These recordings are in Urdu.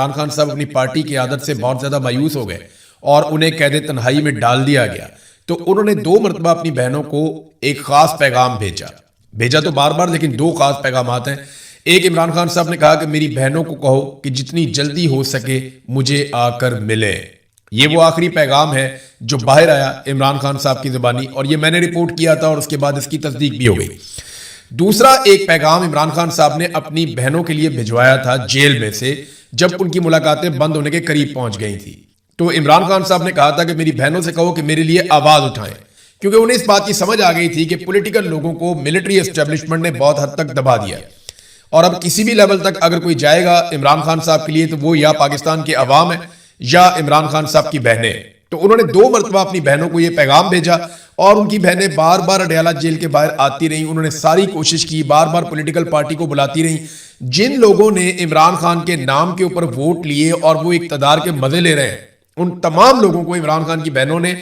عمران خان صاحب اپنی پارٹی کی عادت سے بہت زیادہ مایوس ہو گئے اور انہیں قید تنہائی میں ڈال دیا گیا، تو انہوں نے 2 مرتبہ اپنی بہنوں کو ایک خاص پیغام بھیجا تو بار بار، لیکن 2 خاص پیغامات ہیں۔ ایک، عمران خان صاحب نے کہا کہ میری بہنوں کو کہو کہ جتنی جلدی ہو سکے مجھے آ کر ملے۔ یہ وہ آخری پیغام ہے جو باہر آیا عمران خان صاحب کی زبانی، اور یہ میں نے رپورٹ کیا تھا اور اس کے بعد اس کی تصدیق بھی ہو گئی۔ دوسرا ایک پیغام عمران خان صاحب نے اپنی بہنوں کے لیے بھجوایا تھا جیل میں سے، جب ان کی ملاقاتیں بند ہونے کے قریب پہنچ گئی تھی۔ تو عمران خان صاحب نے کہا تھا کہ میری بہنوں سے کہو کہ میرے لیے آواز اٹھائیں، کیونکہ انہیں اس بات کی سمجھ آ گئی تھی کہ پولیٹیکل لوگوں کو ملٹری اسٹیبلشمنٹ نے بہت حد تک دبا دیا ہے، اور اب کسی بھی لیول تک اگر کوئی جائے گا عمران خان صاحب کے لیے تو وہ یا پاکستان کے عوام ہے یا عمران خان صاحب کی بہنیں۔ تو انہوں نے 2 مرتبہ اپنی بہنوں کو یہ پیغام بھیجا، اور ان کی بہنیں بار بار اڈیالہ جیل کے باہر آتی رہیں، انہوں نے ساری کوشش کی، بار بار پولیٹیکل پارٹی کو بلاتی رہیں۔ جن لوگوں نے عمران خان کے نام کے اوپر ووٹ لیے اور وہ اقتدار کے مزے لے رہے ہیں، ان تمام لوگوں کو عمران خان کی بہنوں نے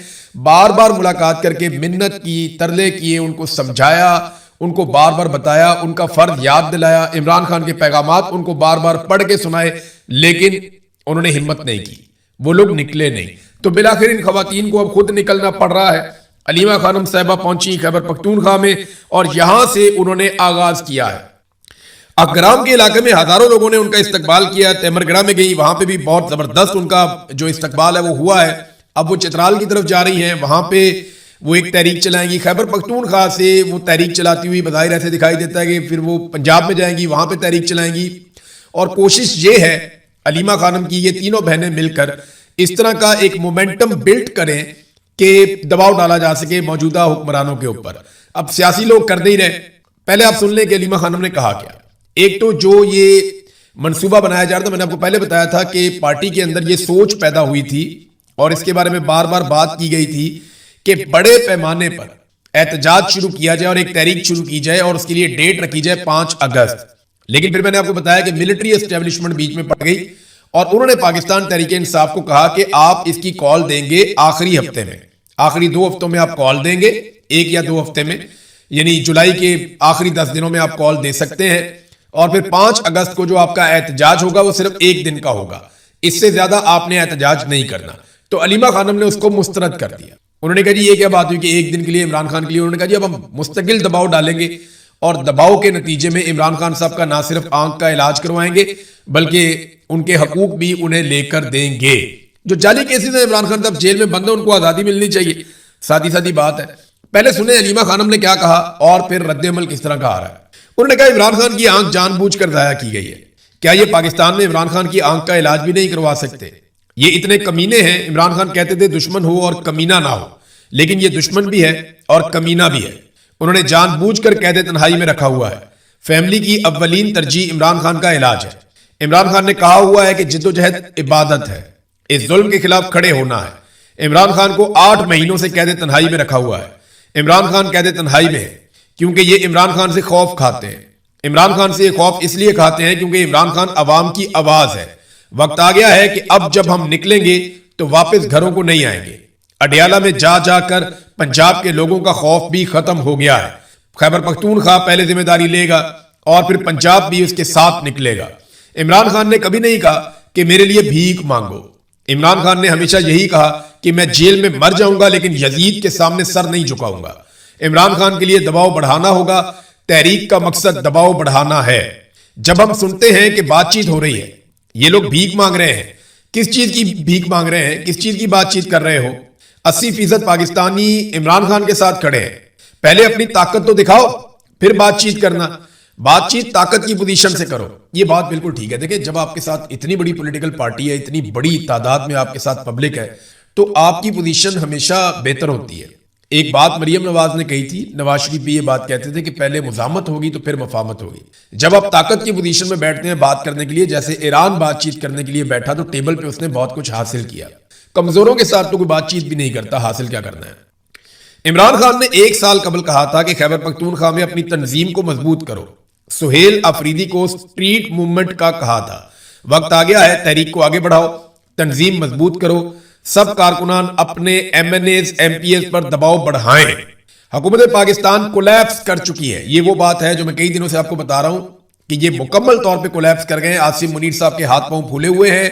بار بار ملاقات کر کے منت کی، ترلے کیے، ان کو سمجھایا، ان کو بار بار بتایا، ان کا فرض یاد دلایا، عمران خان کے پیغامات ان کو بار بار پڑھ کے سنائے، لیکن انہوں نے ہمت نہیں کی، وہ لوگ نکلے نہیں۔ تو بلاخر ان خواتین کو اب خود نکلنا پڑ رہا ہے۔ علیمہ خانم صاحبہ پہنچی خیبر پختونخوا میں، اور یہاں سے انہوں نے آغاز کیا ہے۔ اکرام کے علاقے میں ہزاروں لوگوں نے ان کا استقبال کیا، تیمرگڑھ میں گئی، وہاں پہ بھی بہت زبردست ان کا جو استقبال ہے وہ ہوا ہے۔ اب وہ چترال کی طرف جا رہی ہیں، وہاں پہ وہ ایک تحریک چلائیں گی۔ خیبر پختونخوا سے وہ تحریک چلاتی ہوئی بظاہر ایسے دکھائی دیتا ہے کہ پھر وہ پنجاب میں جائیں گی، وہاں پہ تحریک چلائیں گی، اور کوشش یہ ہے علیمہ خانم کی یہ تینوں بہنیں مل کر اس طرح کا ایک مومنٹم بلڈ کریں کہ دباؤ ڈالا جا سکے موجودہ حکمرانوں کے اوپر۔ اب سیاسی لوگ کر نہیں رہے، پہلے آپ سن لیں کہ علیمہ خانم نے کہا کیا۔ ایک تو جو یہ منصوبہ بنایا جا رہا تھا، میں نے آپ کو پہلے بتایا تھا کہ پارٹی کے اندر یہ سوچ پیدا ہوئی تھی اور اس کے بارے میں بار بار بات کی گئی تھی کہ بڑے پیمانے پر احتجاج شروع کیا جائے اور ایک تحریک شروع کی جائے، اور اس کے لیے ڈیٹ رکھی جائے 5 اگست۔ لیکن پھر میں نے آپ کو بتایا کہ ملٹری اسٹیبلشمنٹ بیچ میں پڑ گئی، اور انہوں نے پاکستان تحریک انصاف کو کہا کہ آپ اس کی کال دیں گے آخری ہفتے میں، آخری 2 ہفتوں میں آپ کال دیں گے، 1 یا 2 ہفتے میں، یعنی جولائی کے آخری 10 دنوں میں آپ کال دے سکتے ہیں، اور پھر 5 اگست کو جو آپ کا احتجاج ہوگا وہ صرف 1 دن کا ہوگا، اس سے زیادہ آپ نے احتجاج نہیں کرنا۔ تو علیمہ خانم نے اس کو مسترد کر دیا۔ انہوں نے کہا جی یہ کیا بات ہوئی کہ 1 دن کے لیے عمران خان کے لیے؟ انہوں نے کہا جی اب ہم مستقل دباؤ ڈالیں گے، اور دباؤ کے نتیجے میں عمران خان صاحب کا نہ صرف آنکھ کا علاج کروائیں گے بلکہ ان کے حقوق بھی انہیں لے کر دیں گے۔ جو جعلی کیسز ہیں، عمران خان صاحب جیل میں بند ہیں، ان کو آزادی ملنی چاہیے، سادی بات ہے۔ پہلے سنیں علیمہ خانم نے کیا کہا اور پھر رد عمل کس طرح کا آ رہا ہے۔ انہوں نے کہا عمران خان کی آنکھ جان بوجھ کر ضائع کی گئی ہے، کیا یہ پاکستان میں عمران خان کی آنکھ کا علاج بھی نہیں کروا سکتے؟ یہ اتنے کمینے ہیں، عمران خان کہتے تھے دشمن ہو اور کمینہ نہ ہو، لیکن یہ دشمن بھی ہے اور کمینہ بھی ہے۔ انہوں نے جان بوجھ کر قید تنہائی میں رکھا ہوا ہے۔ فیملی کی اولین ترجیح عمران خان کا علاج ہے۔ عمران خان نے کہا ہوا ہے کہ جد و جہد عبادت ہے، اس ظلم کے خلاف کھڑے ہونا ہے۔ عمران خان کو 8 مہینوں سے قید تنہائی میں رکھا ہوا ہے۔ عمران خان قید تنہائی میں ہے کیونکہ یہ عمران خان سے خوف کھاتے ہیں۔ عمران خان سے یہ خوف اس لیے کھاتے ہیں کیونکہ عمران خان عوام کی آواز ہے۔ وقت آ گیا ہے کہ اب جب ہم نکلیں گے تو واپس گھروں کو نہیں آئیں گے۔ اڈیالہ میں جا کر پنجاب کے لوگوں کا خوف بھی ختم ہو گیا ہے۔ خیبر پختونخوا پہلے ذمہ داری لے گا اور پھر پنجاب بھی اس کے ساتھ نکلے گا۔ عمران خان نے کبھی نہیں کہا کہ میرے لیے بھیک مانگو۔ عمران خان نے ہمیشہ یہی کہا کہ میں جیل میں مر جاؤں گا لیکن یزید کے سامنے سر نہیں جھکاؤں گا۔ عمران خان کے لیے دباؤ بڑھانا ہوگا، تحریک کا مقصد دباؤ بڑھانا ہے۔ جب ہم سنتے ہیں کہ بات چیت ہو رہی ہے، یہ لوگ بھیک مانگ رہے ہیں، کس چیز کی بھیک مانگ رہے ہیں، کس چیز کی بات چیت کر رہے ہو؟ 80% پاکستانی عمران خان کے ساتھ کھڑے ہیں۔ پہلے اپنی طاقت تو دکھاؤ، پھر بات چیت کرنا۔ بات چیت طاقت کی پوزیشن سے کرو، یہ بات بالکل ٹھیک ہے۔ دیکھیں جب آپ کے ساتھ اتنی بڑی پولیٹیکل پارٹی ہے، اتنی بڑی تعداد میں آپ کے ساتھ پبلک ہے، تو آپ کی پوزیشن ہمیشہ بہتر ہوتی ہے۔ ایک بات مریم نواز نے کہی تھی، نواز شریف بھی یہ بات کہتے تھے کہ پہلے مزاحمت ہوگی تو پھر مفاہمت ہوگی۔ جب آپ طاقت کی پوزیشن میں بیٹھتے ہیں بات کرنے کے لیے، جیسے ایران بات چیت کرنے کے لیے بیٹھا تو ٹیبل پہ اس نے بہت کچھ حاصل کیا۔ کمزوروں کے ساتھ تو کوئی بات چیت بھی نہیں کرتا، حاصل کیا کرنا ہے۔ عمران خان نے 1 سال قبل کہا تھا کہ خیبر پختونخوا میں اپنی تنظیم کو مضبوط کرو۔ سہیل آفریدی کو سٹریٹ موومنٹ کا کہا تھا۔ وقت آ گیا ہے، تحریک کو آگے بڑھاؤ، تنظیم مضبوط کرو، سب کارکنان اپنے M N as M P as پر دباؤ بڑھائیں۔ حکومت پاکستان کولیپس کر چکی ہے، یہ وہ بات ہے جو میں کئی دنوں سے آپ کو بتا رہا ہوں کہ یہ مکمل طور پہ کولیپس کر گئے ہیں. عاصم منیر صاحب کے ہاتھ پاؤں پھولے ہوئے ہیں,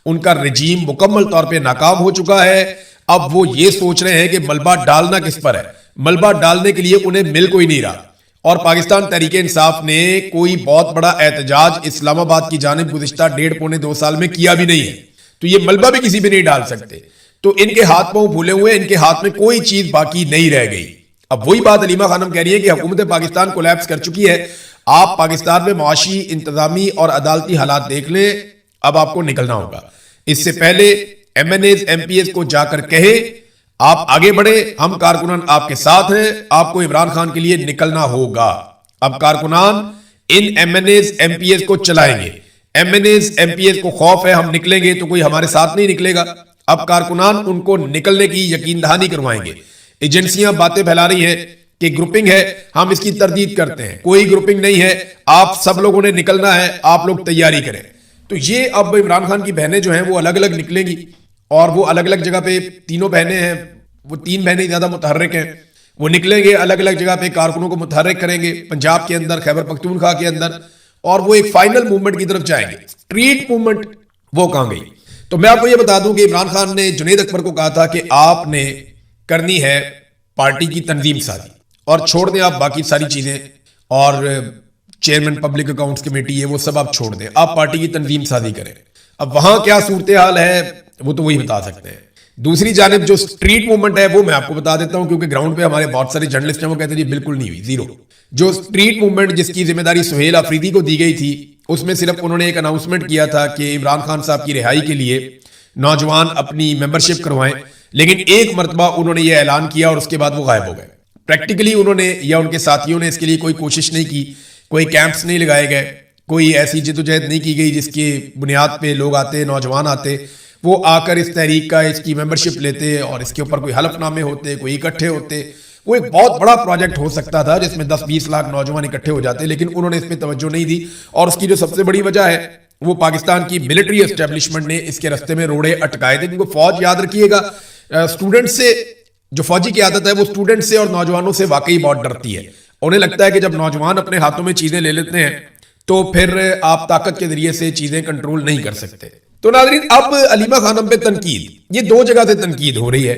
ان کا رجیم مکمل طور پہ ناکام ہو چکا ہے. اب وہ یہ سوچ رہے ہیں کہ ملبہ ڈالنا کس پر ہے. ملبہ ڈالنے کے لیے انہیں مل کوئی نہیں رہا, اور پاکستان تحریک انصاف نے کوئی بہت بڑا احتجاج اسلام آباد کی جانب گزشتہ 1.5-2 سال میں کیا بھی نہیں ہے, تو یہ ملبہ بھی کسی پہ نہیں ڈال سکتے. تو ان کے ہاتھ پاؤں پھولے ہوئے, ان کے ہاتھ میں کوئی چیز باقی نہیں رہ گئی. اب وہی بات علیمہ خانم کہہ رہی ہے کہ حکومت پاکستان کولیپس کر چکی ہے. آپ پاکستان میں معاشی, انتظامی اور عدالتی حالات دیکھ لیں, اب آپ کو نکلنا ہوگا. اس سے پہلے M N as, M P as کو جا کر کہے آپ آگے بڑھے, ہم کارکنان آپ کے ساتھ ہیں, آپ کو عمران خان کے لیے نکلنا ہوگا. اب کارکنان ان M N as, M P as کو چلائیں گے. M N as, M P as کو خوف ہے ہم نکلیں گے تو کوئی ہمارے ساتھ نہیں نکلے گا. اب کارکنان ان کو نکلنے کی یقین دہانی کروائیں گے. ایجنسیاں باتیں پھیلا رہی ہیں کہ گروپنگ ہے, ہم اس کی تردید کرتے ہیں. کوئی گروپنگ نہیں ہے, آپ سب لوگوں نے نکلنا ہے, آپ لوگ تیاری کریں. تو یہ اب عمران خان کی بہنیں جو ہیں وہ الگ الگ نکلیں گی, اور وہ الگ الگ جگہ پہ, تینوں بہنیں ہیں, وہ 3 بہنیں زیادہ متحرک ہیں, وہ نکلیں گے الگ الگ جگہ پہ, کارکنوں کو متحرک کریں گے پنجاب کے اندر, خیبر پختونخوا کے اندر, اور وہ ایک فائنل موومنٹ کی طرف جائیں گے. اسٹریٹ موومنٹ وہ کہاں گئی. تو میں آپ کو یہ بتا دوں کہ عمران خان نے جنید اکبر کو کہا تھا کہ آپ نے کرنی ہے پارٹی کی تنظیم سازی, اور چھوڑ دیں آپ باقی ساری چیزیں, اور چیئرمین پبلک اکاؤنٹس کمیٹی ہے وہ سب آپ چھوڑ دیں, آپ پارٹی کی تنظیم سازی کریں. اب وہاں کیا صورتحال ہے وہ تو وہی بتا سکتے ہیں. دوسری جانب جو اسٹریٹ موومنٹ ہے وہ میں آپ کو بتا دیتا ہوں, کیونکہ گراؤنڈ پہ ہمارے بہت سارے جرنلسٹ ہیں وہ کہتے ہیں جی بالکل نہیں ہوئی, زیرو. جو اسٹریٹ موومنٹ جس کی ذمہ داری سہیل آفریدی کو دی گئی تھی, اس میں صرف انہوں نے ایک اناؤنسمنٹ کیا تھا کہ عمران خان صاحب کی رہائی کے لیے نوجوان اپنی ممبرشپ کروائیں, لیکن ایک مرتبہ انہوں نے یہ اعلان کیا اور اس کے بعد وہ غائب ہو گئے. پریکٹیکلی انہوں نے یا ان کے ساتھیوں نے اس کے لیے کوئی کوشش نہیں کی, کوئی کیمپس نہیں لگائے گئے, کوئی ایسی جدوجہد نہیں کی گئی جس کی بنیاد پہ لوگ آتے, نوجوان آتے, وہ آ کر اس تحریک کا, اس کی ممبرشپ لیتے اور اس کے اوپر کوئی حلف نامے ہوتے, کوئی اکٹھے ہوتے. وہ ایک بہت بڑا پروجیکٹ ہو سکتا تھا جس میں 10-20 لاکھ نوجوان اکٹھے ہو جاتے, لیکن انہوں نے اس پہ توجہ نہیں دی. اور اس کی جو سب سے بڑی وجہ ہے وہ پاکستان کی ملٹری اسٹیبلشمنٹ نے اس کے رستے میں روڑے اٹکائے تھے. کیونکہ فوج, یاد رکھیے گا, اسٹوڈنٹ سے, جو فوجی کی عادت ہے وہ اسٹوڈنٹ سے اور نوجوانوں سے واقعی بہت ڈرتی ہے. انہیں لگتا ہے کہ جب نوجوان اپنے ہاتھوں میں چیزیں لے لیتے ہیں تو پھر آپ طاقت کے ذریعے سے چیزیں کنٹرول نہیں کر سکتے. تو ناظرین, اب علیمہ خانم پہ تنقید, یہ 2 جگہ سے تنقید ہو رہی ہے.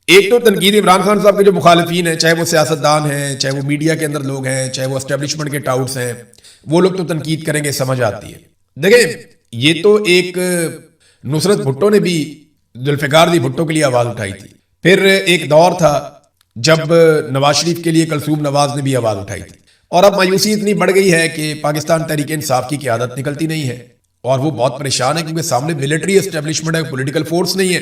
ایک تو تنقید عمران خان صاحب کے جو مخالفین ہیں, چاہے وہ سیاستدان ہیں, چاہے وہ میڈیا کے اندر لوگ ہیں, چاہے وہ اسٹیبلشمنٹ کے ٹاؤٹس ہیں, وہ لوگ تو تنقید کریں گے, سمجھ آتی ہے. دیکھیں, یہ تو ایک نصرت بھٹو نے بھی ذوالفقار علی بھٹو کے لیے آواز اٹھائی تھی. پھر ایک دور تھا جب نواز شریف کے لیے کلثوم نواز نے بھی آواز اٹھائی تھی. اور اب مایوسی اتنی بڑھ گئی ہے کہ پاکستان تحریک انصاف کی قیادت نکلتی نہیں ہے, اور وہ بہت پریشان ہے کیونکہ سامنے ملٹری اسٹیبلشمنٹ ہے, پولیٹیکل فورس نہیں ہے.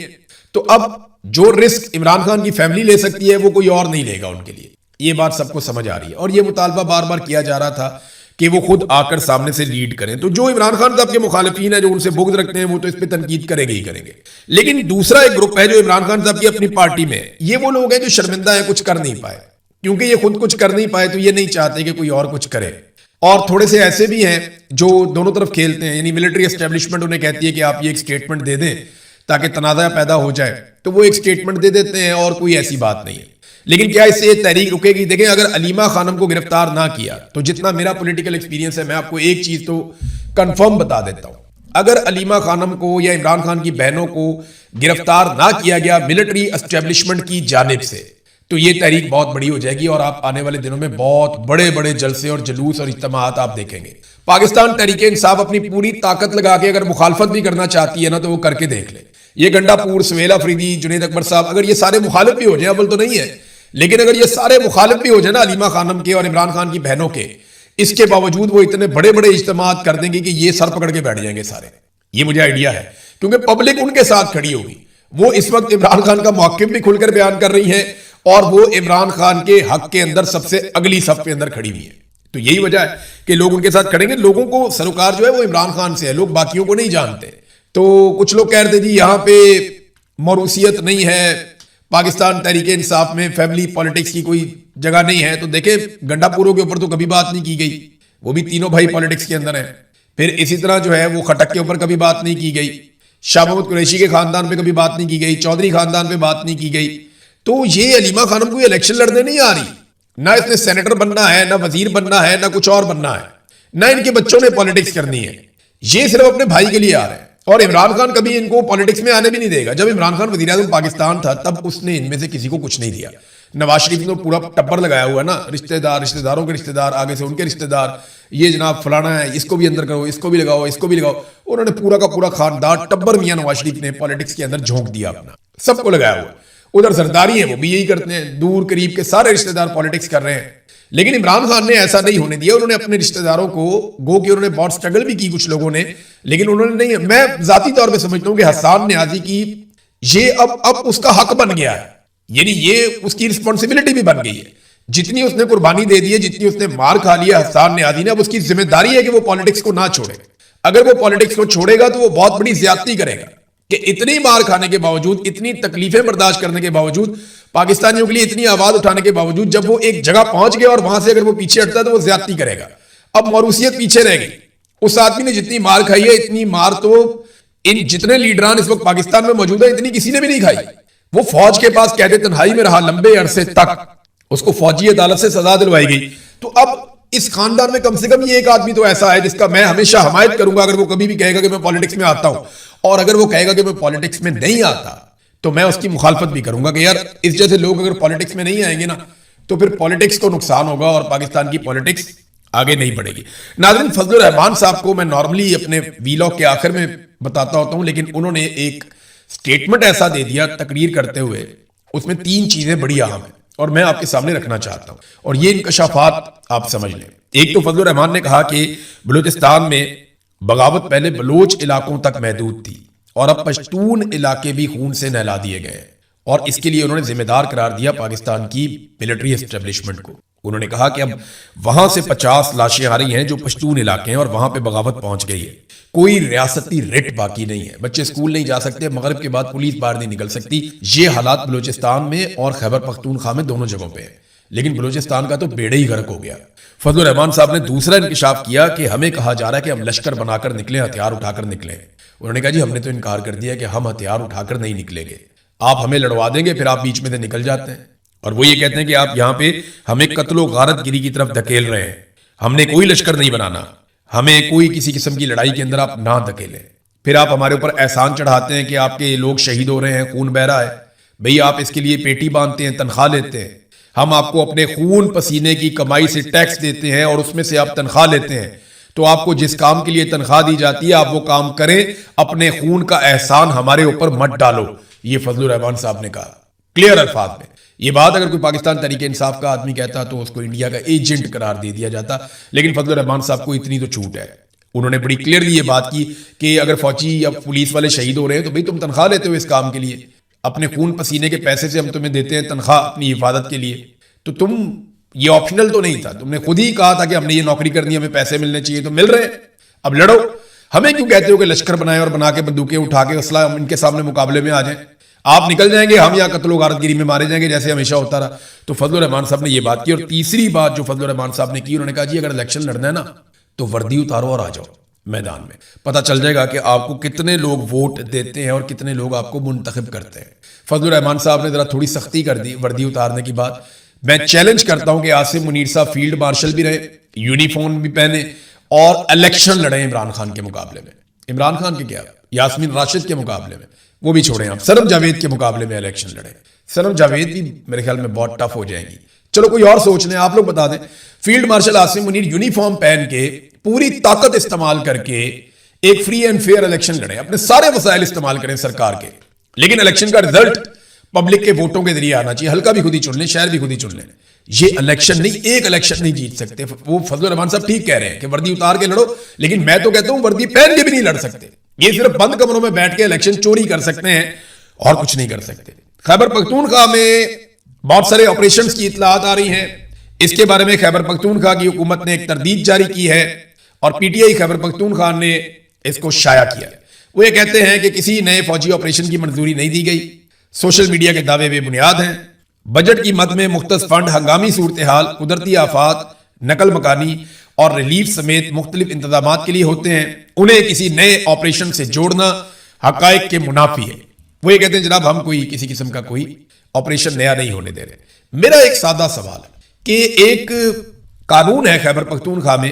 تو اب جو رسک عمران خان کی فیملی لے سکتی ہے وہ کوئی اور نہیں لے گا ان کے لیے. یہ بات سب کو سمجھ آ رہی ہے, اور یہ مطالبہ بار بار کیا جا رہا تھا کہ وہ خود آ کر سامنے سے لیڈ کریں. تو جو عمران خان صاحب کے مخالفین ہیں, جو ان سے بغض رکھتے ہیں, وہ تو اس پہ تنقید کریں گے ہی کریں گے. لیکن دوسرا ایک گروپ ہے جو عمران خان صاحب کی اپنی پارٹی میں ہے, یہ وہ لوگ ہیں جو شرمندہ ہیں, کچھ کر نہیں پائے. کیونکہ یہ خود کچھ کر نہیں پائے تو یہ نہیں چاہتے کہ کوئی اور کچھ کرے. اور تھوڑے سے ایسے بھی ہیں جو دونوں طرف کھیلتے ہیں, یعنی ملٹری اسٹیبلشمنٹ انہیں کہتی ہے کہ آپ یہ ایک سٹیٹمنٹ دے دیں تاکہ تنازع پیدا ہو جائے, تو وہ ایک سٹیٹمنٹ دے دیتے ہیں اور کوئی ایسی بات نہیں ہے. لیکن کیا اس سے یہ تحریک رکے گی؟ دیکھیں, اگر علیمہ خانم کو گرفتار نہ کیا تو جتنا میرا پولیٹیکل ایکسپیرینس ہے, میں آپ کو ایک چیز تو کنفرم بتا دیتا ہوں, اگر علیمہ خانم کو یا عمران خان کی بہنوں کو گرفتار نہ کیا گیا ملٹری اسٹیبلشمنٹ کی جانب سے, تو یہ تحریک بہت بڑی ہو جائے گی, اور آپ آنے والے دنوں میں بہت بڑے بڑے جلسے اور جلوس اور اجتماعات آپ دیکھیں گے. پاکستان تحریک انصاف اپنی پوری طاقت لگا کے اگر مخالفت بھی کرنا چاہتی ہے نا, تو وہ کر کے دیکھ لے. یہ گنڈا پور, سہیل آفریدی, جنید اکبر صاحب, اگر یہ سارے مخالف بھی ہو جائیں, اول تو نہیں ہے, لیکن اگر یہ سارے مخالف بھی ہو جائیں نا علیمہ خانم کے اور عمران خان کی بہنوں کے, اس کے باوجود وہ اتنے بڑے بڑے اجتماعات کر دیں گے کہ یہ سر پکڑ کے بیٹھ جائیں گے سارے. یہ مجھے آئیڈیا ہے, کیونکہ پبلک ان کے ساتھ کھڑی ہوگی. وہ اس وقت عمران خان کا موقف بھی کھل کر بیان کر رہی ہے, اور وہ عمران خان کے حق کے اندر سب سے اگلی صف کے اندر کھڑی ہوئی ہے. تو یہی وجہ ہے کہ لوگ ان کے ساتھ کھڑیں گے. لوگوں کو سروکار جو ہے وہ عمران خان سے ہے, لوگ باقیوں کو نہیں جانتے. تو کچھ لوگ کہہ رہے تھے جی یہاں پہ موروثیت نہیں ہے, پاکستان تحریک انصاف میں فیملی پالیٹکس کی کوئی جگہ نہیں ہے. تو دیکھیں, گنڈا پوروں کے اوپر تو کبھی بات نہیں کی گئی, وہ بھی تینوں بھائی پالیٹکس کے اندر ہیں. پھر اسی طرح جو ہے وہ خٹک کے اوپر کبھی بات نہیں کی گئی, شاہ محمود قریشی کے خاندان پہ کبھی بات نہیں کی گئی, چودھری خاندان پہ بات نہیں کی گئی. تو یہ علیمہ خانم کو الیکشن لڑنے نہیں آ رہی, نہ اس نے سینیٹر بننا ہے, نہ وزیر بننا ہے, نہ کچھ اور بننا ہے. نہ ان کے بچوں نے پالیٹکس کرنی ہے. یہ صرف اپنے بھائی کے لیے آ رہے ہیں. اور عمران خان کبھی ان کو پالیٹکس میں آنے بھی نہیں دے گا. جب عمران خان وزیر اعظم پاکستان تھا تب اس نے ان میں سے کسی کو کچھ نہیں دیا. نواز شریف نے پورا ٹبر لگایا ہوا نا, رشتہ داروں کے رشتہ دار, آگے سے ان کے رشتہ دار, یہ جناب فلانا ہے, اس کو بھی اندر کرو, اس کو بھی لگاؤ, اس کو بھی لگاؤ. انہوں نے پورا کا پورا خاندان ٹبر میاں نواز شریف نے پالیٹکس کے اندر جھونک دیا اپنا, سب کو لگایا ہوا. ادھر زرداری ہیں وہ بھی یہی کرتے ہیں, دور قریب کے سارے رشتہ دار پالیٹکس کر رہے ہیں. لیکن عمران خان نے ایسا نہیں ہونے دیا. انہوں نے اپنے رشتہ داروں کو گو کہ انہوں نے بہت سٹرگل بھی کی کچھ لوگوں نے, لیکن انہوں نے نہیں. میں ذاتی طور پہ سمجھتا ہوں کہ حسان نیازی کی یہ اب اس کا حق بن گیا ہے, یعنی یہ اس کی رسپانسبلٹی بھی بن گئی ہے. جتنی اس نے قربانی دے دی ہے, جتنی اس نے مار کھا لیا حسان نیازی نے, اب اس کی ذمہ داری ہے کہ وہ پالیٹکس کو نہ چھوڑے. اگر وہ پالیٹکس کو چھوڑے گا تو وہ بہت بڑی زیادتی کرے گا کہ اتنی مار کھانے کے باوجود, اتنی تکلیفیں برداشت کرنے کے باوجود, پاکستانیوں کے لیے اتنی آواز اٹھانے کے باوجود, جب وہ ایک جگہ پہنچ گیا اور وہاں سے اگر وہ پیچھے ہٹتا ہے تو وہ زیادتی کرے گا. اب موروثیت پیچھے رہ گئی. اس آدمی نے جتنی مار کھائی ہے, اتنی مار تو ان جتنے لیڈران اس وقت پاکستان میں موجود ہیں اتنی کسی نے بھی نہیں کھائی. وہ فوج کے پاس قید تنہائی میں رہا لمبے عرصے تک, اس کو فوجی عدالت سے سزا دلوائی گئی. تو اب اس خاندان میں کم سے کم یہ ایک آدمی تو ایسا ہے جس کا میں ہمیشہ حمایت کروں گا اگر وہ کبھی بھی کہے گا کہ میں پالیٹکس میں آتا ہوں, اور اگر وہ کہے گا کہ میں پالیٹکس میں نہیں آتا تو میں اس کی مخالفت بھی کروں گا کہ یار اس جیسے لوگ اگر پالیٹکس میں نہیں آئیں گے نا تو پھر پالیٹکس کو نقصان ہوگا اور پاکستان کی پالیٹکس آگے نہیں بڑھے گی. ناظرین, فضل الرحمان صاحب کو میں نارملی اپنے ویلاگ کے آخر میں بتاتا ہوتا ہوں, لیکن انہوں نے ایک سٹیٹمنٹ ایسا دے دیا تقریر کرتے ہوئے, اس میں 3 چیزیں بڑی اہم ہیں اور میں آپ کے سامنے رکھنا چاہتا ہوں, اور یہ انکشافات آپ سمجھ لیں. ایک تو فضل الرحمان نے کہا کہ بلوچستان میں بغاوت پہلے بلوچ علاقوں تک محدود تھی اور اب پشتون علاقے بھی خون سے نہلا دیے گئے, اور اس کے لیے انہوں نے ذمہ دار قرار دیا پاکستان کی ملٹری اسٹیبلشمنٹ کو. انہوں نے کہا کہ اب وہاں سے 50 لاشیں آ رہی ہیں جو پشتون علاقے ہیں اور وہاں پہ بغاوت پہنچ گئی ہے. کوئی ریاستی رٹ باقی نہیں ہے, بچے اسکول نہیں جا سکتے, مغرب کے بعد پولیس باہر نہیں نکل سکتی. یہ حالات بلوچستان میں اور خیبر پختونخوا میں دونوں جگہوں پہ ہیں, لیکن بلوچستان کا تو بیڑا ہی غرق ہو گیا. فضل الرحمان صاحب نے دوسرا انکشاف کیا کہ ہمیں کہا جا رہا ہے کہ ہم لشکر بنا کر نکلیں, ہتھیار اٹھا کر نکلیں. انہوں نے کہا جی ہم نے تو انکار کر دیا کہ ہم ہتھیار اٹھا کر نہیں نکلیں گے, آپ ہمیں لڑوا دیں گے پھر آپ بیچ میں سے نکل جاتے ہیں. اور وہ یہ کہتے ہیں کہ آپ یہاں پہ ہمیں قتل و غارت گری کی طرف دھکیل رہے ہیں, ہم نے کوئی لشکر نہیں بنانا, ہمیں کوئی کسی قسم کی لڑائی کے اندر آپ نہ دھکیلیں. پھر آپ ہمارے اوپر احسان چڑھاتے ہیں کہ آپ کے لوگ شہید ہو رہے ہیں, خون بہ رہا ہے. بھئی آپ اس کے لیے پیٹی باندھتے ہیں, تنخواہ لیتے ہیں, ہم آپ کو اپنے خون پسینے کی کمائی سے ٹیکس دیتے ہیں اور اس میں سے آپ تنخواہ لیتے ہیں, تو آپ کو جس کام کے لیے تنخواہ دی جاتی ہے آپ وہ کام کریں, اپنے خون کا احسان ہمارے اوپر مت ڈالو. یہ فضل الرحمان صاحب نے کہا کلیئر الفاظ میں. یہ بات اگر کوئی پاکستان تحریک انصاف کا آدمی کہتا تو اس کو انڈیا کا ایجنٹ قرار دے دیا جاتا, لیکن فضل الرحمان صاحب کو اتنی تو چھوٹ ہے. انہوں نے بڑی کلیئرلی یہ بات کی کہ اگر فوجی یا پولیس والے شہید ہو رہے ہیں تو بھئی تم تنخواہ لیتے ہو اس کام کے لیے, اپنے خون پسینے کے پیسے سے ہم تمہیں دیتے ہیں تنخواہ اپنی حفاظت کے لیے, تو تم یہ آپشنل تو نہیں تھا, تم نے خود ہی کہا تھا کہ ہم نے یہ نوکری کرنی ہے, ہمیں پیسے ملنے چاہیے, تو مل رہے ہیں, اب لڑو. ہمیں کیوں کہتے ہو کہ لشکر بنائیں اور بنا کے بندوقیں اٹھا کے اسلحہ ان کے سامنے مقابلے میں آ جائیں, آپ نکل جائیں گے, ہم یہاں قتل و غارت گری میں مارے جائیں گے جیسے ہمیشہ ہوتا رہا. تو فضل الرحمان صاحب نے یہ بات کی. اور تیسری بات جو فضل الرحمان صاحب نے کی, انہوں نے کہا جی اگر الیکشن لڑنا ہے نا تو وردی اتارو اور آ جاؤ میدان میں, پتہ چل جائے گا کہ آپ کو کتنے لوگ ووٹ دیتے ہیں اور کتنے لوگ آپ کو منتخب کرتے ہیں. فضل الرحمان صاحب نے ذرا تھوڑی سختی کر دی وردی اتارنے کی بات. میں چیلنج کرتا ہوں کہ عاصم منیر صاحب فیلڈ مارشل بھی رہے, یونیفارم بھی پہنے اور الیکشن لڑیں عمران خان کے مقابلے میں. عمران خان کے کیا, یاسمین راشد کے مقابلے میں, وہ بھی چھوڑیں آپ, سنم جاوید کے مقابلے میں الیکشن لڑیں. سنم جاوید بھی میرے خیال میں بہت ٹف ہو جائیں گی. چلو کوئی اور سوچ لیں, آپ لوگ بتا دیں. Field marshal Asim Munir uniform پہن کے پوری طاقت استعمال کر کے ایک فری اینڈ فیئر الیکشن لڑیں, اپنے سارے وسائل استعمال کریں سرکار کے, لیکن الیکشن کا رزلٹ پبلک کے ووٹوں کے ذریعے آنا چاہیے. حلقہ بھی خود ہی چن لیں, شہر بھی خود ہی چن لیں. یہ الیکشن نہیں, ایک الیکشن نہیں جیت سکتے. وہ فضل الرحمان صاحب ٹھیک کہہ رہے ہیں کہ وردی اتار کے لڑو, لیکن میں تو کہتا ہوں وردی پہن کے بھی نہیں لڑ سکتے. یہ صرف بند کمروں میں بیٹھ کے الیکشن چوری کر سکتے ہیں اور کچھ نہیں کر سکتے. خیبر پختونخوا میں بہت سارے آپریشنز کی اطلاعات آ رہی ہیں. اس کے بارے میں خیبر پختونخوا کی حکومت نے ایک تردید جاری کی ہے اور P T I Khyber Pakhtunkhwa نے اس کو شائع کیا. وہ یہ کہتے ہیں کہ کسی نئے فوجی آپریشن کی منظوری نہیں دی گئی, سوشل میڈیا کے دعوے بے بنیاد ہیں. بجٹ کی مد میں مختص فنڈ ہنگامی صورتحال, قدرتی آفات, نقل مکانی اور ریلیف سمیت مختلف انتظامات کے لیے ہوتے ہیں. انہیں کسی نئے آپریشن سے جوڑنا حقائق کے منافی ہے. وہ یہ کہتے ہیں جناب ہم کوئی کسی قسم کا کوئی آپریشن نیا نہیں ہونے دے رہے. میرا ایک سادہ سوال ہے کہ ایک قانون ہے خیبر پختونخوا میں